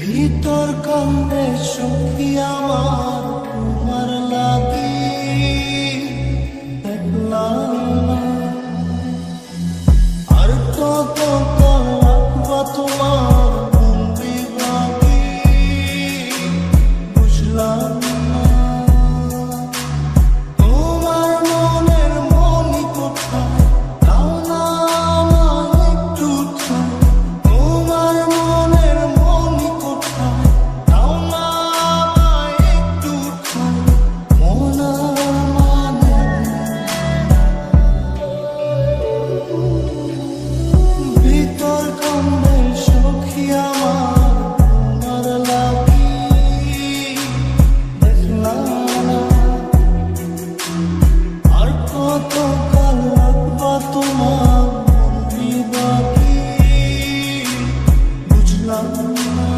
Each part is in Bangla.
ভিতর কান্দে সখী আমার তোমার লাগি দেখলাম না। আর কত রাখবা তোমার বন্দি বাকি বুঝলাম না। তোমার মনের মনি কোথায় দাও না আমায় একটু ঠাঁই। তোমার মনের মনি কোথায় দাও না আমায় একটু ঠাঁই। মন মানে ভিতর কান্দে সখী আমার তোমার লাগি দেখলাম না। আর কত কাল রাখবা তোমার বন্দি বাকি বুঝলাম না।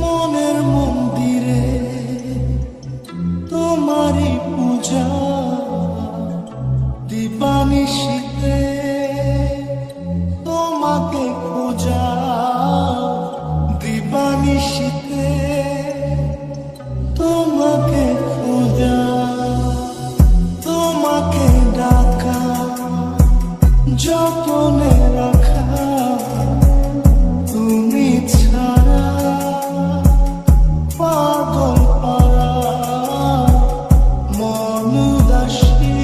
মনের মন্দিরে তোমারই পূজা দিবানিশীতে তোমাকে খোঁজা দিবানিশীতে তোমাকে খোঁজা তোমাকে ডাকা যতনে রাখা তুমি ছাড়া পাগল পারা মন উদাসী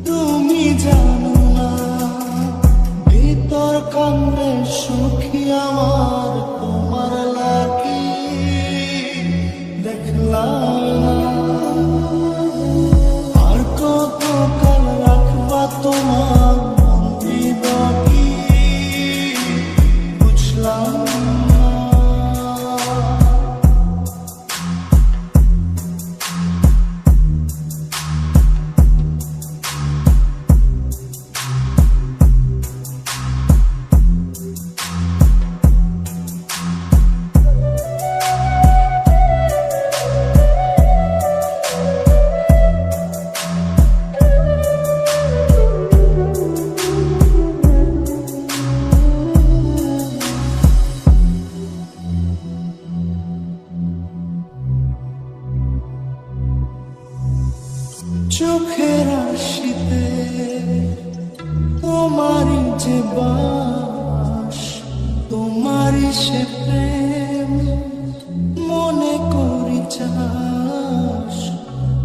তুমি জানো না। ভিতর কান্দে সখী আমার তোমার লাগি দেখলাম না। আর কত কাল রাখবা তোমার বন্দি বাকি বুঝলাম না। চোখের আশিতে তোমারই যে বাস তোমারই সে প্রেম মনে করি চাস।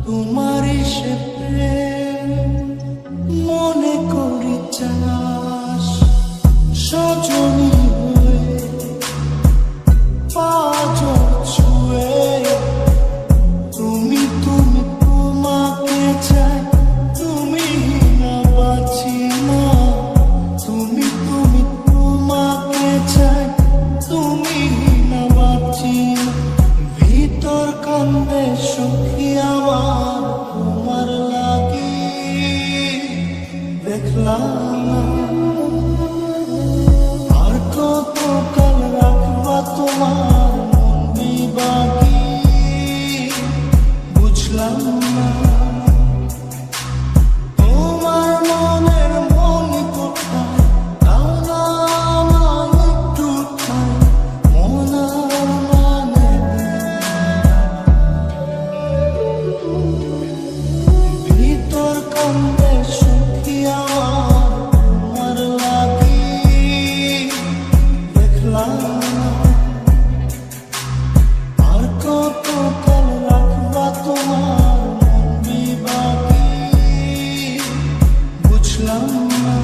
তোমারই সে প্রেম মনে করি চাস। সজনী হয়ে পাঁচ ছুঁয়ে তুমি তুমি তোমাকে চাই। তুমি না বাঁচি না তুমি তুমি তোমাকে চাই। তুমি না বাঁচি না। ভিতর কান্দে সখী আমার তোমার লাগি দেখলাম না। আর কত কাল রাখবা তোমার বন্দি বাকি বুঝলাম না। তোমার মনের মনি কোথায় দাও না আমায় একটু ঠাঁই। মন মানে ভিতর কান্দে সখী আমার তোমার লাগি দেখলাম না। আর কত কাল রাখবা তোমার বন্দি বাকি বুঝলাম না।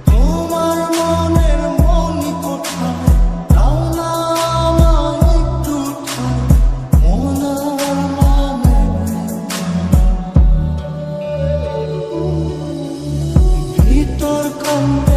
তোমার মনের মনি কোথায় দাও না আমায় একটু ঠাঁই। মন মানে ভিতর কান্দে